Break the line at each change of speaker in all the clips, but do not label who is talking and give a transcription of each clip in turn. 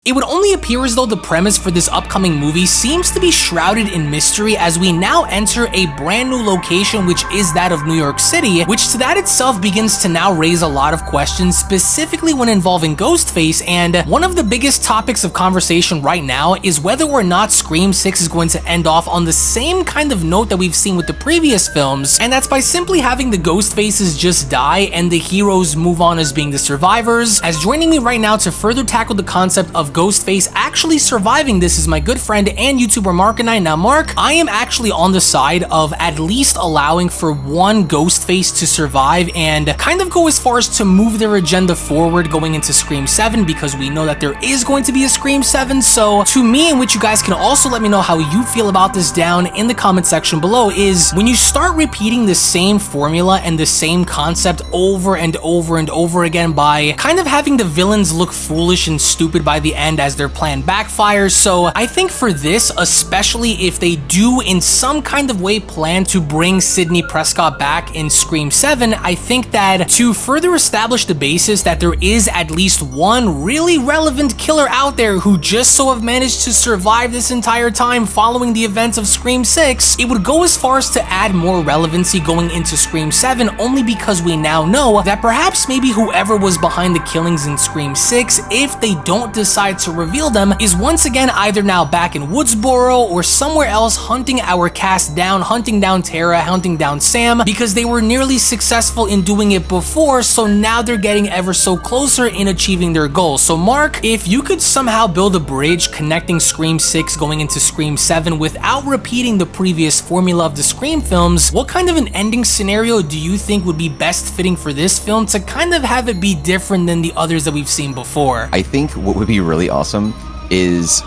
It would only appear as though the premise for this upcoming movie seems to be shrouded in mystery as we now enter a brand new location, which is that of New York City, which to that itself begins to now raise a lot of questions, specifically when involving Ghostface. And one of the biggest topics of conversation right now is whether or not Scream 6 is going to end off on the same kind of note that we've seen with the previous films, and that's by simply having the Ghostfaces just die and the heroes move on as being the survivors. As joining me right now to further tackle the concept of Ghostface actually surviving this is my good friend and YouTuber Mark and I. Now Mark, I am actually on the side of at least allowing for one Ghostface to survive and kind of go as far as to move their agenda forward going into Scream 7, because we know that there is going to be a Scream 7. So to me, in which you guys can also let me know how you feel about this down in the comment section below, is when you start repeating the same formula and the same concept over and over and over again by kind of having the villains look foolish and stupid by the end as their plan backfires. So I think for this, especially if they do in some kind of way plan to bring Sidney Prescott back in Scream 7, I think that to further establish the basis that there is at least one really relevant killer out there who just so have managed to survive this entire time following the events of Scream 6, it would go as far as to add more relevancy going into Scream 7, only because we now know that perhaps maybe whoever was behind the killings in Scream 6, if they don't decide to reveal them, is once again either now back in Woodsboro or somewhere else hunting our cast down, hunting down Tara, hunting down Sam, because they were nearly successful in doing it before, so now they're getting ever so closer in achieving their goals. So Mark, if you could somehow build a bridge connecting Scream 6 going into Scream 7 without repeating the previous formula of the Scream films, what kind of an ending scenario do you think would be best fitting for this film to kind of have it be different than the others that we've seen before?
I think what would be really awesome is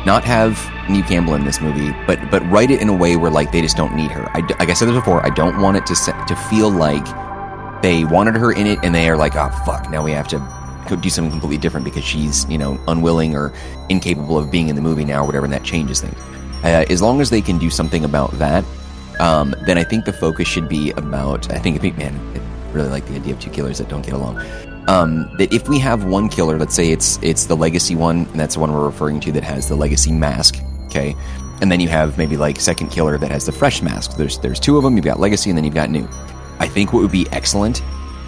not have Neve Campbell in this movie, but write it in a way where like they just don't need her. Like I said this before, I don't want it to feel like they wanted her in it and they are like, oh fuck, now we have to go do something completely different because she's, you know, unwilling or incapable of being in the movie now or whatever, and that changes things. As long as they can do something about that, then I think the focus should be about, I really like the idea of two killers that don't get along. That if we have one killer, let's say it's the legacy one, and that's the one we're referring to that has the legacy mask, okay? And then you have maybe like second killer that has the fresh mask. There's two of them, you've got legacy and then you've got new. I think what would be excellent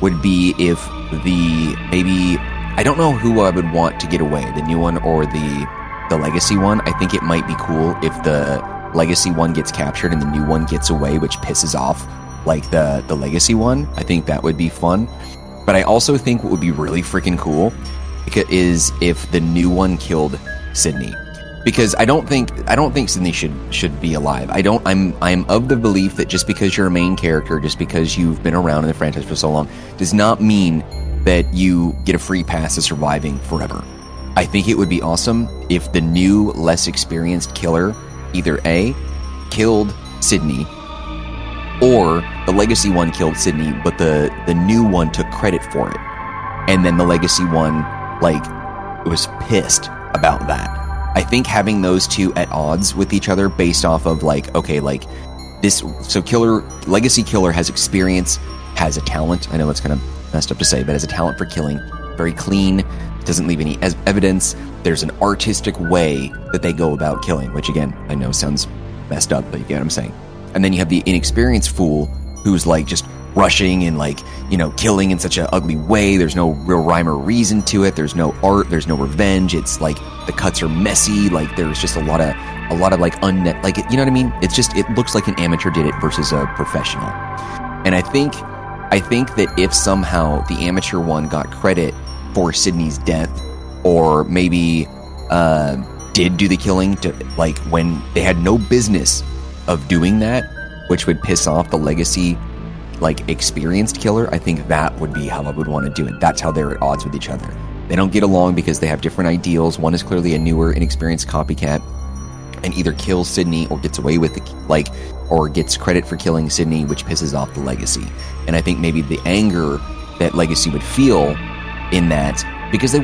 would be if I don't know who I would want to get away, the new one or the legacy one. I think it might be cool if the legacy one gets captured and the new one gets away, which pisses off like the legacy one. I think that would be fun. But I also think what would be really freaking cool is if the new one killed Sidney, because I don't think Sidney should be alive. I'm of the belief that just because you're a main character, just because you've been around in the franchise for so long, does not mean that you get a free pass to surviving forever. I think it would be awesome if the new, less experienced killer either A, killed Sidney, or the legacy one killed Sidney, but the new one took credit for it. And then the legacy one, like, was pissed about that. I think having those two at odds with each other based off of, like, okay, like, this, so legacy killer has experience, has a talent, I know it's kind of messed up to say, but has a talent for killing, very clean, doesn't leave any evidence, there's an artistic way that they go about killing, which again, I know sounds messed up, but you get what I'm saying. And then you have the inexperienced fool who's like just rushing and like, you know, killing in such an ugly way. There's no real rhyme or reason to it. There's no art. There's no revenge. It's like the cuts are messy. Like there's just a lot of like like, you know what I mean? It's just, it looks like an amateur did it versus a professional. And I think that if somehow the amateur one got credit for Sidney's death, or maybe did do the killing to like when they had no business of doing that, which would piss off the legacy, like, experienced killer, I think that would be how I would want to do it. That's how they're at odds with each other. They don't get along because they have different ideals. One is clearly a newer, inexperienced copycat and either kills Sidney or gets away with it, like, or gets credit for killing Sidney, which pisses off the legacy. And I think maybe the anger that legacy would feel in that, because they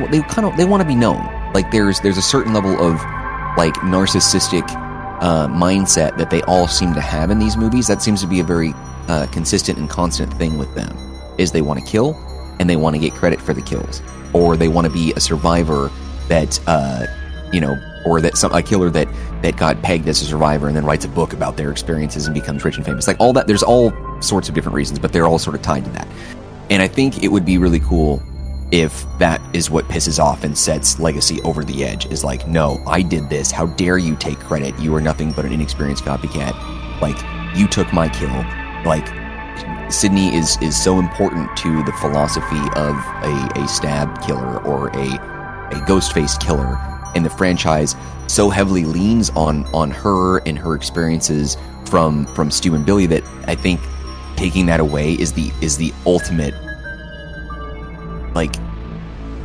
want to be known. Like there's a certain level of like narcissistic mindset that they all seem to have in these movies. That seems to be a very consistent and constant thing with them, is they want to kill and they want to get credit for the kills, or they want to be a survivor that or that a killer that got pegged as a survivor and then writes a book about their experiences and becomes rich and famous. Like all that, there's all sorts of different reasons, but they're all sort of tied to that. And I think it would be really cool if that is what pisses off and sets Legacy over the edge, is like, no, I did this. How dare you take credit? You are nothing but an inexperienced copycat. Like, you took my kill. Like, Sidney is so important to the philosophy of a stab killer or a Ghostface killer, and the franchise so heavily leans on her and her experiences from Stu and Billy that I think taking that away is the ultimate, like,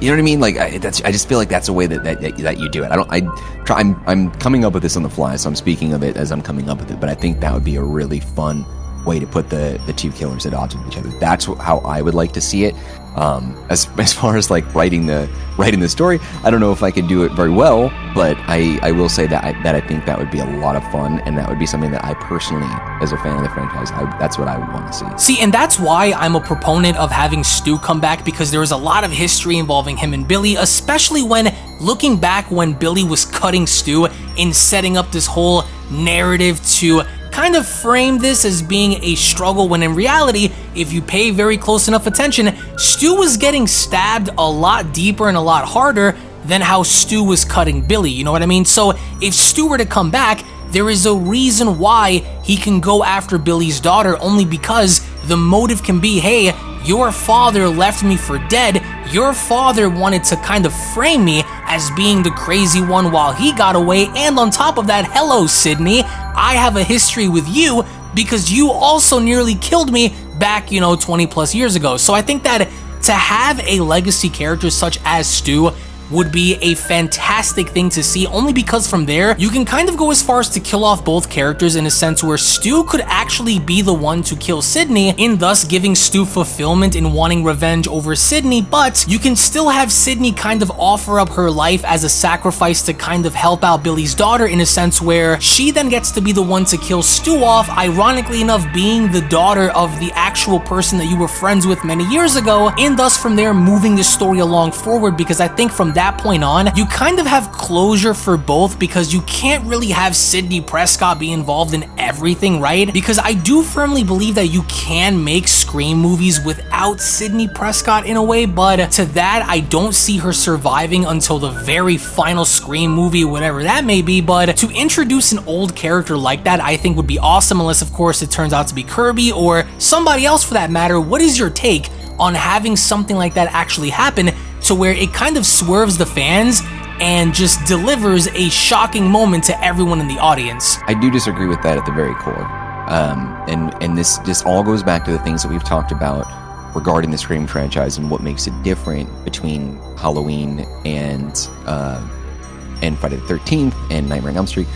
you know what I mean? Like, I just feel like that's a way that you do it. I'm coming up with this on the fly, so I'm speaking of it as I'm coming up with it. But I think that would be a really fun way to put the two killers at odds with each other. That's how I would like to see it. As far as like writing the story, I don't know if I could do it very well, but I will say that I think that would be a lot of fun, and that would be something that I personally, as a fan of the franchise, that's what I would want to see.
See, and that's why I'm a proponent of having Stu come back, because there is a lot of history involving him and Billy, especially when looking back when Billy was cutting Stu and setting up this whole narrative to kind of frame this as being a struggle, when in reality, if you pay very close enough attention, Stu was getting stabbed a lot deeper and a lot harder than how Stu was cutting Billy, you know what I mean? So if Stu were to come back, there is a reason why he can go after Billy's daughter, only because the motive can be, hey, your father left me for dead. Your father wanted to kind of frame me as being the crazy one while he got away. And on top of that, hello, Sidney, I have a history with you because you also nearly killed me back, 20 plus years ago. So I think that to have a legacy character such as Stu would be a fantastic thing to see, only because from there, you can kind of go as far as to kill off both characters in a sense where Stu could actually be the one to kill Sidney, and thus giving Stu fulfillment in wanting revenge over Sidney, but you can still have Sidney kind of offer up her life as a sacrifice to kind of help out Billy's daughter in a sense where she then gets to be the one to kill Stu off, ironically enough being the daughter of the actual person that you were friends with many years ago, and thus from there moving the story along forward, because I think from that point on, you kind of have closure for both, because you can't really have Sidney Prescott be involved in everything, right? Because I do firmly believe that you can make Scream movies without Sidney Prescott in a way, but to that, I don't see her surviving until the very final Scream movie, whatever that may be. But to introduce an old character like that, I think would be awesome, unless of course it turns out to be Kirby or somebody else for that matter. What is your take on having something like that actually happen, to where it kind of swerves the fans and just delivers a shocking moment to everyone in the audience?
I do disagree with that at the very core. And this all goes back to the things that we've talked about regarding the Scream franchise and what makes it different between Halloween and Friday the 13th and Nightmare on Elm Street.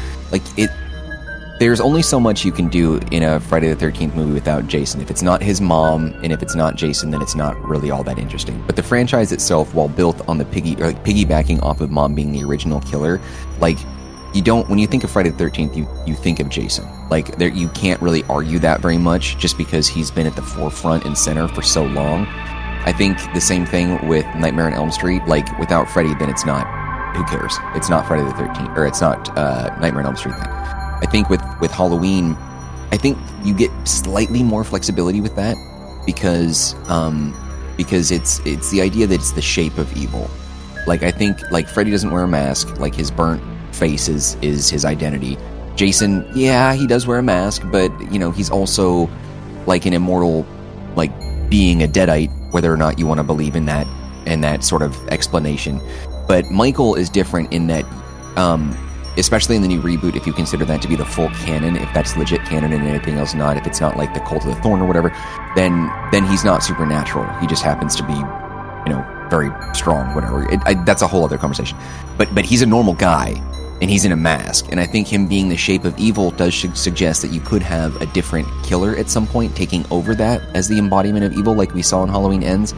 There's only so much you can do in a Friday the 13th movie without Jason. If it's not his mom, and if it's not Jason, then it's not really all that interesting. But the franchise itself, while built on the piggybacking off of mom being the original killer, when you think of Friday the 13th, you think of Jason. You can't really argue that very much, just because he's been at the forefront and center for so long. I think the same thing with Nightmare on Elm Street. Without Freddy, then it's not. Who cares? It's not Friday the 13th, or it's not Nightmare on Elm Street then. I think with Halloween, I think you get slightly more flexibility with that, because it's the idea that it's the shape of evil. I think Freddy doesn't wear a mask. His burnt face is his identity. Jason, yeah, he does wear a mask, but he's also an immortal, being a deadite, whether or not you want to believe in that sort of explanation. But Michael is different in that, especially in the new reboot, if you consider that to be the full canon, if that's legit canon and anything else not, if it's not the Cult of the Thorn or whatever, then he's not supernatural. He just happens to be, very strong, whatever. That's a whole other conversation. But he's a normal guy, and he's in a mask, and I think him being the shape of evil does suggest that you could have a different killer at some point taking over that as the embodiment of evil, like we saw in Halloween Ends.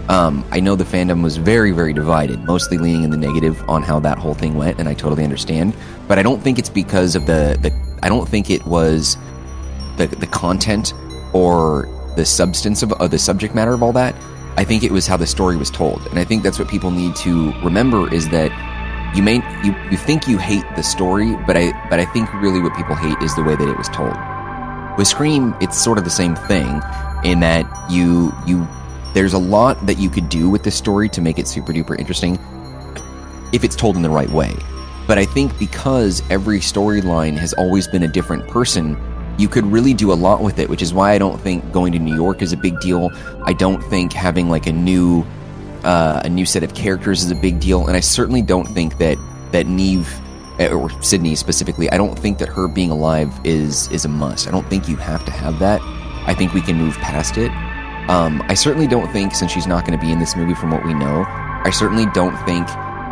I know the fandom was very, very divided, mostly leaning in the negative on how that whole thing went, and I totally understand. But I don't think it's because of I don't think it was the content or the substance of the subject matter of all that. I think it was how the story was told. And I think that's what people need to remember, is that you think you hate the story, but I think really what people hate is the way that it was told. With Scream, it's sort of the same thing, in that there's a lot that you could do with this story to make it super duper interesting if it's told in the right way. But I think because every storyline has always been a different person, you could really do a lot with it, which is why I don't think going to New York is a big deal. I don't think having like a new set of characters is a big deal, and I certainly don't think that Neve, or Sidney specifically, I don't think that her being alive is a must. I don't think you have to have that. I think we can move past it. I certainly don't think, since she's not going to be in this movie from what we know, I certainly don't think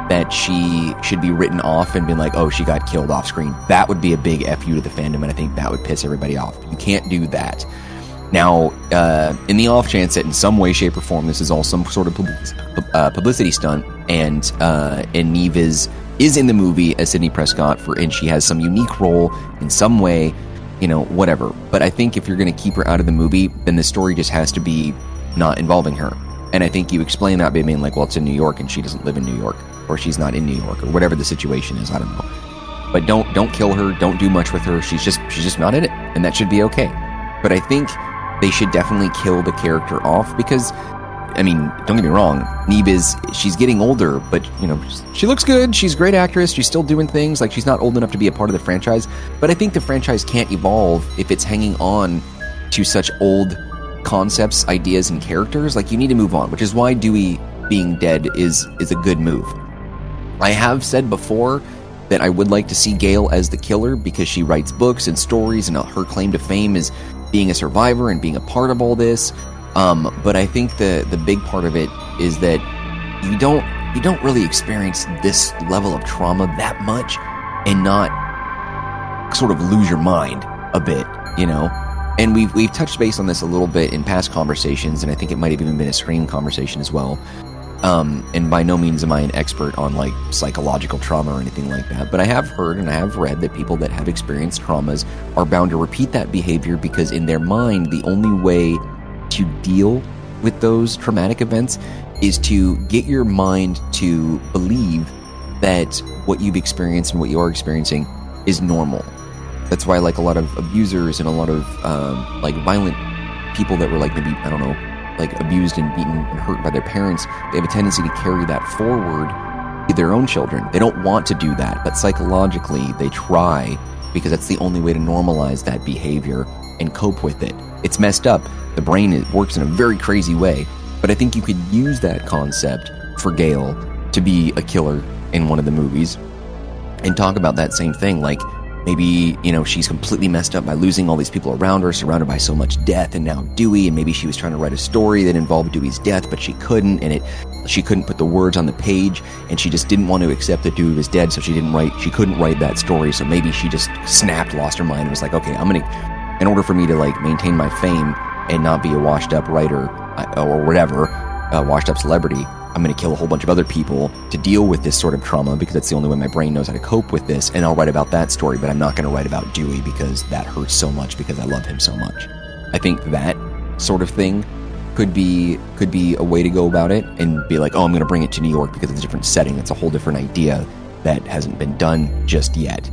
that she should be written off and been like, oh, she got killed off screen. That would be a big FU to the fandom, and I think that would piss everybody off. You can't do that. Now, in the off chance that in some way, shape, or form this is all some sort of publicity stunt, and Neve is in the movie as Sidney Prescott, and she has some unique role in some way, whatever. But I think if you're going to keep her out of the movie, then the story just has to be not involving her. And I think you explain that by being like, well, it's in New York and she doesn't live in New York, or she's not in New York, or whatever the situation is. I don't know. But don't kill her. Don't do much with her. She's just not in it, and that should be okay. But I think they should definitely kill the character off, because, I mean, don't get me wrong, Neve she's getting older, but, she looks good, she's a great actress, she's still doing things, like, she's not old enough to be a part of the franchise, but I think the franchise can't evolve if it's hanging on to such old concepts, ideas, and characters. Like, you need to move on, which is why Dewey being dead is a good move. I have said before that I would like to see Gale as the killer, because she writes books and stories, and her claim to fame is being a survivor and being a part of all this. But I think the big part of it is that you don't really experience this level of trauma that much and not sort of lose your mind a bit, And we've touched base on this a little bit in past conversations, and I think it might have even been a Scream conversation as well. And by no means am I an expert on like psychological trauma or anything like that, but I have heard and I have read that people that have experienced traumas are bound to repeat that behavior, because in their mind, the only way to deal with those traumatic events is to get your mind to believe that what you've experienced and what you are experiencing is normal. That's why like a lot of abusers and a lot of like violent people that were like maybe, I don't know, like abused and beaten and hurt by their parents, they have a tendency to carry that forward to their own children. They don't want to do that, but psychologically they try, because that's the only way to normalize that behavior and cope with it. It's messed up. The brain works in a very crazy way, but I think you could use that concept for Gale to be a killer in one of the movies and talk about that same thing. Like, maybe, she's completely messed up by losing all these people around her, surrounded by so much death, and now Dewey, and maybe she was trying to write a story that involved Dewey's death, but she couldn't, and she couldn't put the words on the page, and she just didn't want to accept that Dewey was dead, so she couldn't write that story, so maybe she just snapped, lost her mind, and was like, okay, in order for me to like maintain my fame and not be a washed up writer or whatever, washed up celebrity, I'm going to kill a whole bunch of other people to deal with this sort of trauma, because that's the only way my brain knows how to cope with this, and I'll write about that story, but I'm not going to write about Dewey because that hurts so much, because I love him so much. I think that sort of thing could be a way to go about it, and be like, oh, I'm going to bring it to New York because it's a different setting. It's a whole different idea that hasn't been done just yet.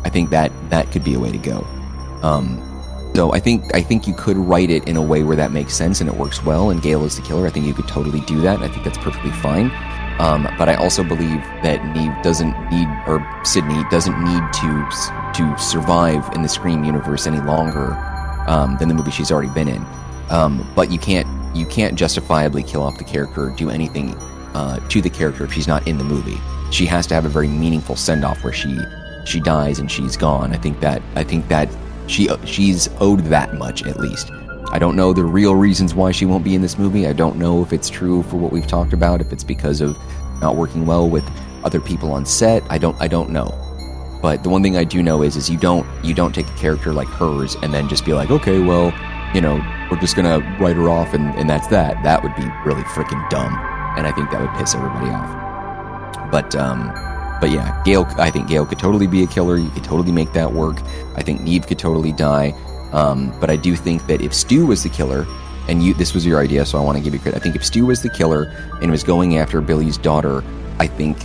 I think that could be a way to go. So I think you could write it in a way where that makes sense and it works well, and Gale is the killer. I think you could totally do that. I think that's perfectly fine. But I also believe that Sidney doesn't need to survive in the Scream universe any longer than the movie she's already been in. But you can't justifiably kill off the character or do anything to the character if she's not in the movie. She has to have a very meaningful send-off where she dies and she's gone. I think that she's owed that much, at least. I don't know the real reasons why she won't be in this movie. I don't know if it's true for what we've talked about, if it's because of not working well with other people on set. I don't know. But the one thing I do know is you don't take a character like hers and then just be like, okay, well, we're just gonna write her off and that's that. That would be really freaking dumb, and I think that would piss everybody off. But yeah, I think Gale could totally be a killer. You could totally make that work. I think Neve could totally die. But I do think that if Stu was the killer, and this was your idea, so I want to give you credit. I think if Stu was the killer and was going after Billy's daughter, I think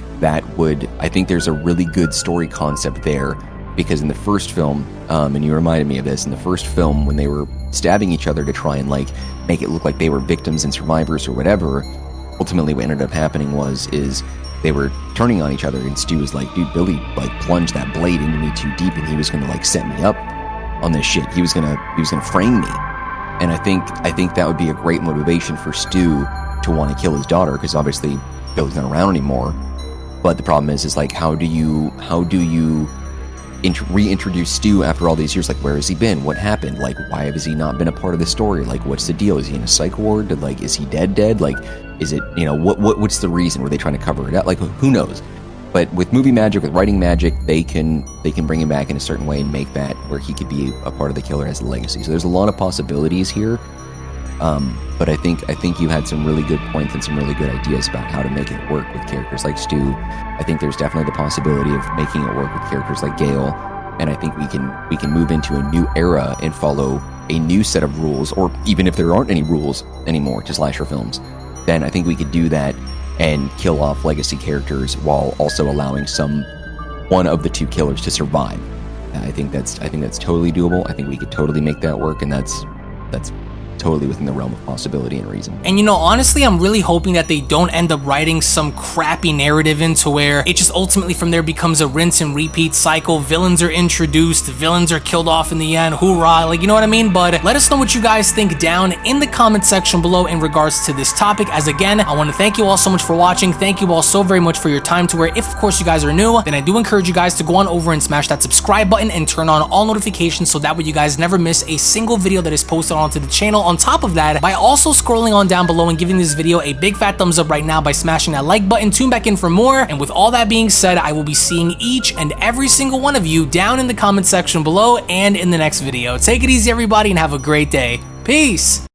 there's a really good story concept there, because in the first film, and you reminded me of this, in the first film when they were stabbing each other to try and like make it look like they were victims and survivors or whatever, ultimately what ended up happening is they were turning on each other, and Stu was like, dude, Billy like plunged that blade into me too deep, and he was gonna like set me up on this shit. He was gonna frame me. And I think that would be a great motivation for Stu to want to kill his daughter, because obviously Billy's not around anymore. But the problem is like, how do you reintroduce Stu after all these years? Like, where has he been? What happened? Like, why has he not been a part of the story? Like, what's the deal? Is he in a psych ward? Like, is he dead? Like, is it, what's the reason? Were they trying to cover it up? Like, who knows? But with movie magic, with writing magic, they can bring him back in a certain way and make that where he could be a part of the killer as a legacy. So there's a lot of possibilities here. But I think you had some really good points and some really good ideas about how to make it work with characters like Stu. I think there's definitely the possibility of making it work with characters like Gale, and I think we can move into a new era and follow a new set of rules, or even if there aren't any rules anymore to slasher films, then I think we could do that and kill off legacy characters while also allowing one of the two killers to survive. I think that's totally doable. I think we could totally make that work, and that's totally within the realm of possibility and reason.
And honestly, I'm really hoping that they don't end up writing some crappy narrative into where it just ultimately from there becomes a rinse and repeat cycle. Villains are introduced, villains are killed off in the end, hoorah, like, you know what I mean? But let us know what you guys think down in the comment section below in regards to this topic. As again, I want to thank you all so much for watching. Thank you all so very much for your time, to where if of course you guys are new, then I do encourage you guys to go on over and smash that subscribe button and turn on all notifications, so that way you guys never miss a single video that is posted onto the channel. On top of that, by also scrolling on down below and giving this video a big fat thumbs up right now by smashing that like button. Tune back in for more. And with all that being said, I will be seeing each and every single one of you down in the comment section below and in the next video. Take it easy, everybody, and have a great day. Peace!